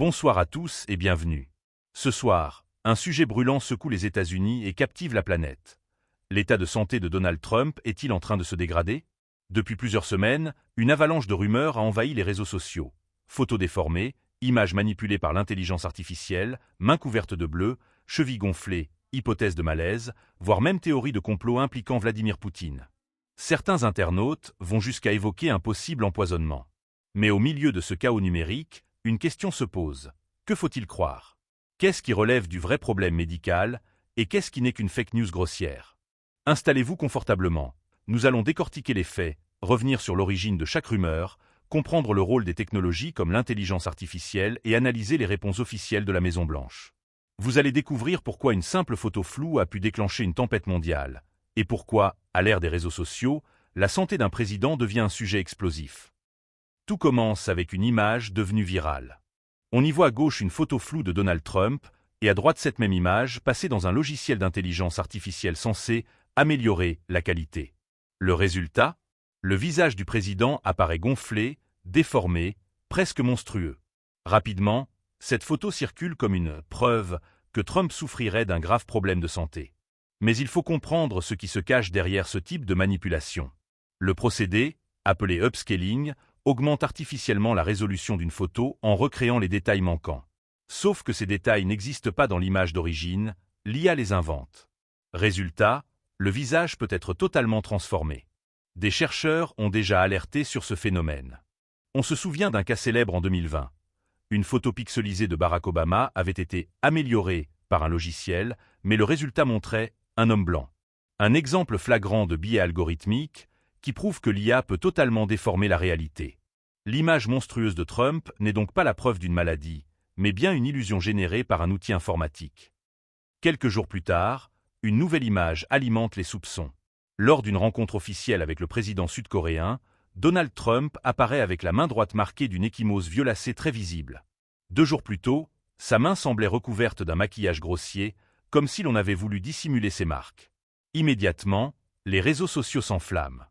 Bonsoir à tous et bienvenue. Ce soir, un sujet brûlant secoue les États-Unis et captive la planète. L'état de santé de Donald Trump est-il en train de se dégrader? Depuis plusieurs semaines, une avalanche de rumeurs a envahi les réseaux sociaux. Photos déformées, images manipulées par l'intelligence artificielle, mains couvertes de bleu, chevilles gonflées, hypothèses de malaise, voire même théories de complot impliquant Vladimir Poutine. Certains internautes vont jusqu'à évoquer un possible empoisonnement. Mais au milieu de ce chaos numérique, une question se pose. Que faut-il croire? Qu'est-ce qui relève du vrai problème médical et qu'est-ce qui n'est qu'une fake news grossière? Installez-vous confortablement. Nous allons décortiquer les faits, revenir sur l'origine de chaque rumeur, comprendre le rôle des technologies comme l'intelligence artificielle et analyser les réponses officielles de la Maison-Blanche. Vous allez découvrir pourquoi une simple photo floue a pu déclencher une tempête mondiale et pourquoi, à l'ère des réseaux sociaux, la santé d'un président devient un sujet explosif. Tout commence avec une image devenue virale. On y voit à gauche une photo floue de Donald Trump et à droite cette même image passée dans un logiciel d'intelligence artificielle censé améliorer la qualité. Le résultat? Le visage du président apparaît gonflé, déformé, presque monstrueux. Rapidement, cette photo circule comme une preuve que Trump souffrirait d'un grave problème de santé. Mais il faut comprendre ce qui se cache derrière ce type de manipulation. Le procédé, appelé upscaling, augmente artificiellement la résolution d'une photo en recréant les détails manquants. Sauf que ces détails n'existent pas dans l'image d'origine, l'IA les invente. Résultat, le visage peut être totalement transformé. Des chercheurs ont déjà alerté sur ce phénomène. On se souvient d'un cas célèbre en 2020. Une photo pixelisée de Barack Obama avait été améliorée par un logiciel, mais le résultat montrait un homme blanc. Un exemple flagrant de biais algorithmique qui prouve que l'IA peut totalement déformer la réalité. L'image monstrueuse de Trump n'est donc pas la preuve d'une maladie, mais bien une illusion générée par un outil informatique. Quelques jours plus tard, une nouvelle image alimente les soupçons. Lors d'une rencontre officielle avec le président sud-coréen, Donald Trump apparaît avec la main droite marquée d'une ecchymose violacée très visible. 2 jours plus tôt, sa main semblait recouverte d'un maquillage grossier, comme si l'on avait voulu dissimuler ses marques. Immédiatement, les réseaux sociaux s'enflamment.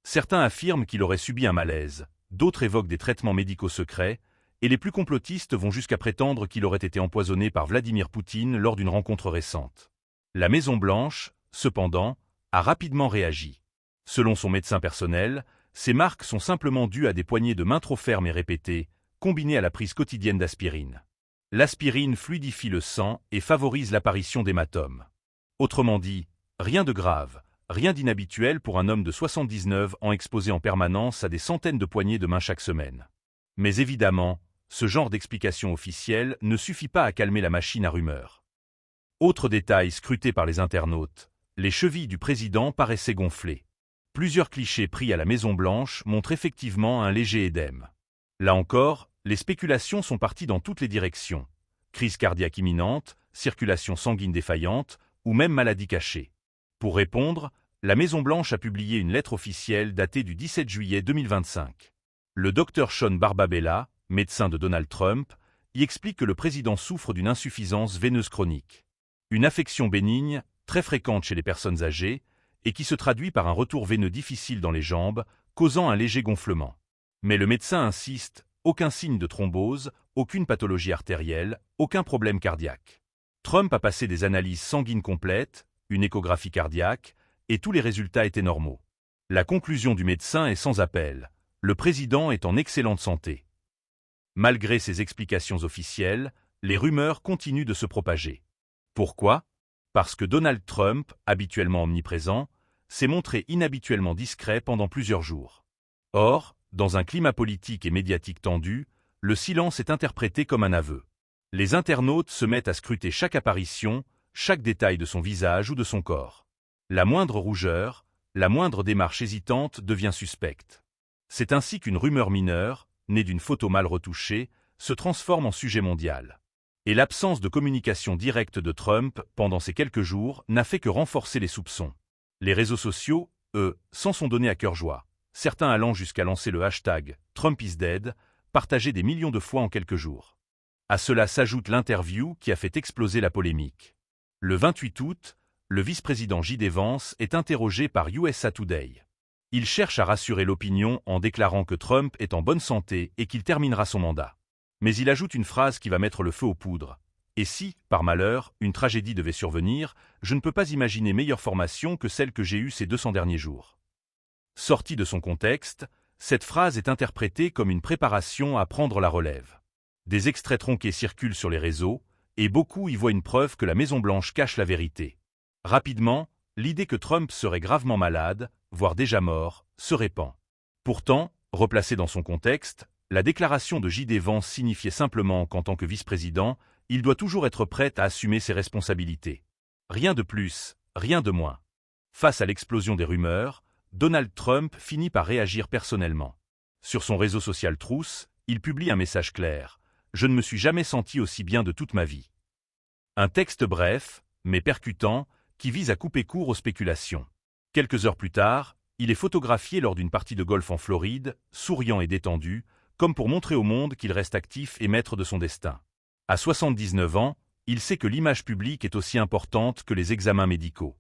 Certains affirment qu'il aurait subi un malaise, d'autres évoquent des traitements médicaux secrets, et les plus complotistes vont jusqu'à prétendre qu'il aurait été empoisonné par Vladimir Poutine lors d'une rencontre récente. La Maison-Blanche, cependant, a rapidement réagi. Selon son médecin personnel, ces marques sont simplement dues à des poignées de main trop fermes et répétées, combinées à la prise quotidienne d'aspirine. L'aspirine fluidifie le sang et favorise l'apparition d'hématomes. Autrement dit, rien de grave, rien d'inhabituel pour un homme de 79 ans exposé en permanence à des centaines de poignées de main chaque semaine. Mais évidemment, ce genre d'explication officielle ne suffit pas à calmer la machine à rumeurs. Autre détail scruté par les internautes, les chevilles du président paraissaient gonflées. Plusieurs clichés pris à la Maison-Blanche montrent effectivement un léger édème. Là encore, les spéculations sont parties dans toutes les directions. Crise cardiaque imminente, circulation sanguine défaillante ou même maladie cachée. Pour répondre, la Maison-Blanche a publié une lettre officielle datée du 17 juillet 2025. Le docteur Sean Barbabella, médecin de Donald Trump, y explique que le président souffre d'une insuffisance veineuse chronique. Une affection bénigne, très fréquente chez les personnes âgées, et qui se traduit par un retour veineux difficile dans les jambes, causant un léger gonflement. Mais le médecin insiste, aucun signe de thrombose, aucune pathologie artérielle, aucun problème cardiaque. Trump a passé des analyses sanguines complètes, une échographie cardiaque, et tous les résultats étaient normaux. La conclusion du médecin est sans appel. Le président est en excellente santé. Malgré ces explications officielles, les rumeurs continuent de se propager. Pourquoi? Parce que Donald Trump, habituellement omniprésent, s'est montré inhabituellement discret pendant plusieurs jours. Or, dans un climat politique et médiatique tendu, le silence est interprété comme un aveu. Les internautes se mettent à scruter chaque apparition, chaque détail de son visage ou de son corps. La moindre rougeur, la moindre démarche hésitante devient suspecte. C'est ainsi qu'une rumeur mineure, née d'une photo mal retouchée, se transforme en sujet mondial. Et l'absence de communication directe de Trump pendant ces quelques jours n'a fait que renforcer les soupçons. Les réseaux sociaux, eux, s'en sont donnés à cœur joie, certains allant jusqu'à lancer le hashtag #TrumpIsDead, partagé des millions de fois en quelques jours. À cela s'ajoute l'interview qui a fait exploser la polémique. Le 28 août, le vice-président J.D. Vance est interrogé par USA Today. Il cherche à rassurer l'opinion en déclarant que Trump est en bonne santé et qu'il terminera son mandat. Mais il ajoute une phrase qui va mettre le feu aux poudres. Et si, par malheur, une tragédie devait survenir, je ne peux pas imaginer meilleure formation que celle que j'ai eue ces 200 derniers jours. Sortie de son contexte, cette phrase est interprétée comme une préparation à prendre la relève. Des extraits tronqués circulent sur les réseaux, et beaucoup y voient une preuve que la Maison-Blanche cache la vérité. Rapidement, l'idée que Trump serait gravement malade, voire déjà mort, se répand. Pourtant, replacée dans son contexte, la déclaration de J.D. Vance signifiait simplement qu'en tant que vice-président, il doit toujours être prêt à assumer ses responsabilités. Rien de plus, rien de moins. Face à l'explosion des rumeurs, Donald Trump finit par réagir personnellement. Sur son réseau social Truth, il publie un message clair. « Je ne me suis jamais senti aussi bien de toute ma vie ». Un texte bref, mais percutant, qui vise à couper court aux spéculations. Quelques heures plus tard, il est photographié lors d'une partie de golf en Floride, souriant et détendu, comme pour montrer au monde qu'il reste actif et maître de son destin. À 79 ans, il sait que l'image publique est aussi importante que les examens médicaux.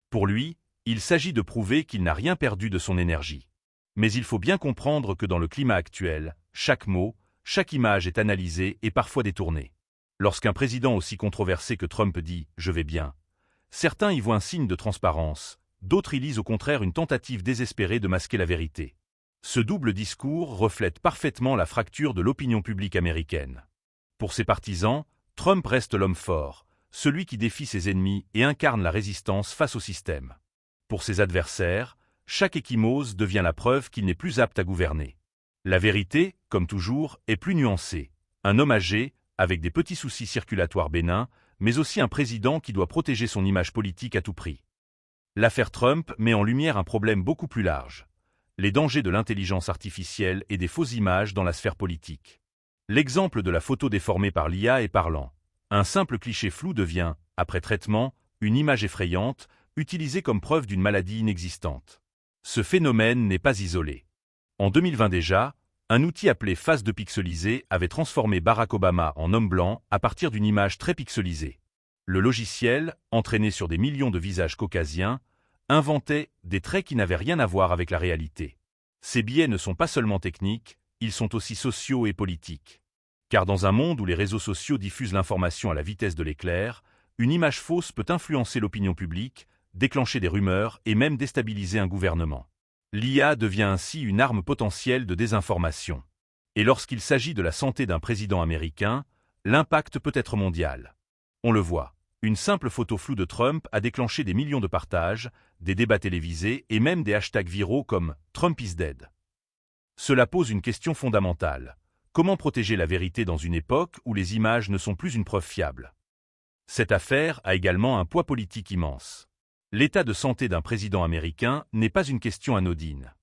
Pour lui, il s'agit de prouver qu'il n'a rien perdu de son énergie. Mais il faut bien comprendre que dans le climat actuel, chaque mot, chaque image est analysée et parfois détournée. Lorsqu'un président aussi controversé que Trump dit « je vais bien », certains y voient un signe de transparence, d'autres y lisent au contraire une tentative désespérée de masquer la vérité. Ce double discours reflète parfaitement la fracture de l'opinion publique américaine. Pour ses partisans, Trump reste l'homme fort, celui qui défie ses ennemis et incarne la résistance face au système. Pour ses adversaires, chaque ecchymose devient la preuve qu'il n'est plus apte à gouverner. La vérité, comme toujours, est plus nuancée. Un homme âgé, avec des petits soucis circulatoires bénins, mais aussi un président qui doit protéger son image politique à tout prix. L'affaire Trump met en lumière un problème beaucoup plus large. Les dangers de l'intelligence artificielle et des fausses images dans la sphère politique. L'exemple de la photo déformée par l'IA est parlant. Un simple cliché flou devient, après traitement, une image effrayante, utilisée comme preuve d'une maladie inexistante. Ce phénomène n'est pas isolé. En 2020 déjà, un outil appelé face de pixelisé avait transformé Barack Obama en homme blanc à partir d'une image très pixelisée. Le logiciel, entraîné sur des millions de visages caucasiens, inventait des traits qui n'avaient rien à voir avec la réalité. Ces biais ne sont pas seulement techniques, ils sont aussi sociaux et politiques. Car dans un monde où les réseaux sociaux diffusent l'information à la vitesse de l'éclair, une image fausse peut influencer l'opinion publique, déclencher des rumeurs et même déstabiliser un gouvernement. L'IA devient ainsi une arme potentielle de désinformation. Et lorsqu'il s'agit de la santé d'un président américain, l'impact peut être mondial. On le voit, une simple photo floue de Trump a déclenché des millions de partages, des débats télévisés et même des hashtags viraux comme « Trump is dead ». Cela pose une question fondamentale. Comment protéger la vérité dans une époque où les images ne sont plus une preuve fiable? Cette affaire a également un poids politique immense. L'état de santé d'un président américain n'est pas une question anodine.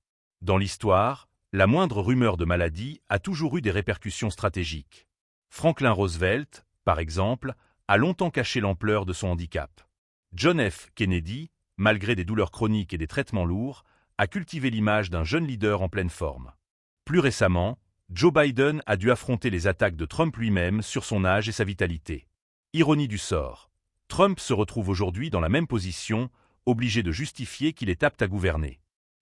Dans l'histoire, la moindre rumeur de maladie a toujours eu des répercussions stratégiques. Franklin Roosevelt, par exemple, a longtemps caché l'ampleur de son handicap. John F. Kennedy, malgré des douleurs chroniques et des traitements lourds, a cultivé l'image d'un jeune leader en pleine forme. Plus récemment, Joe Biden a dû affronter les attaques de Trump lui-même sur son âge et sa vitalité. Ironie du sort. Trump se retrouve aujourd'hui dans la même position, obligé de justifier qu'il est apte à gouverner.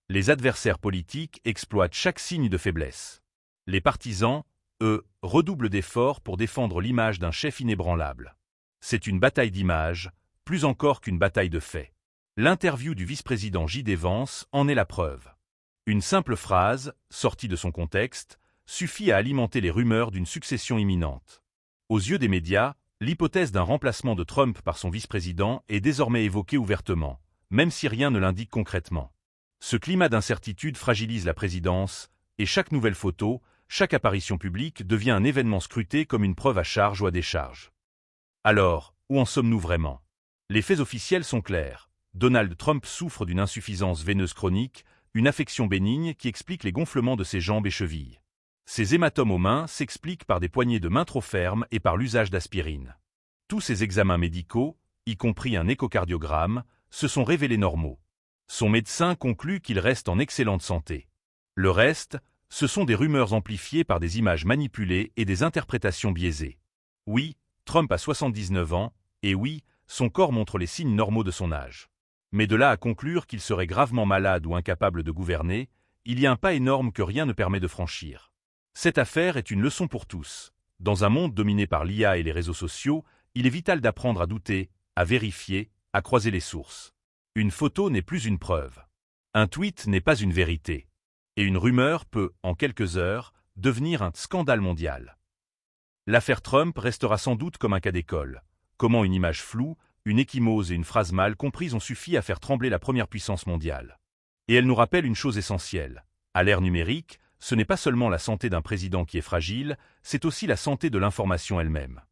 Les adversaires politiques exploitent chaque signe de faiblesse. Les partisans, eux, redoublent d'efforts pour défendre l'image d'un chef inébranlable. C'est une bataille d'images, plus encore qu'une bataille de faits. L'interview du vice-président J.D. Vance en est la preuve. Une simple phrase, sortie de son contexte, suffit à alimenter les rumeurs d'une succession imminente. Aux yeux des médias, l'hypothèse d'un remplacement de Trump par son vice-président est désormais évoquée ouvertement, même si rien ne l'indique concrètement. Ce climat d'incertitude fragilise la présidence, et chaque nouvelle photo, chaque apparition publique devient un événement scruté comme une preuve à charge ou à décharge. Alors, où en sommes-nous vraiment? Les faits officiels sont clairs. Donald Trump souffre d'une insuffisance veineuse chronique, une affection bénigne qui explique les gonflements de ses jambes et chevilles. Ces hématomes aux mains s'expliquent par des poignées de main trop fermes et par l'usage d'aspirine. Tous ces examens médicaux, y compris un échocardiogramme, se sont révélés normaux. Son médecin conclut qu'il reste en excellente santé. Le reste, ce sont des rumeurs amplifiées par des images manipulées et des interprétations biaisées. Oui, Trump a 79 ans, et oui, son corps montre les signes normaux de son âge. Mais de là à conclure qu'il serait gravement malade ou incapable de gouverner, il y a un pas énorme que rien ne permet de franchir. Cette affaire est une leçon pour tous. Dans un monde dominé par l'IA et les réseaux sociaux, il est vital d'apprendre à douter, à vérifier, à croiser les sources. Une photo n'est plus une preuve. Un tweet n'est pas une vérité. Et une rumeur peut, en quelques heures, devenir un scandale mondial. L'affaire Trump restera sans doute comme un cas d'école. Comment une image floue, une échymose et une phrase mal comprise ont suffi à faire trembler la première puissance mondiale. Et elle nous rappelle une chose essentielle. À l'ère numérique, ce n'est pas seulement la santé d'un président qui est fragile, c'est aussi la santé de l'information elle-même.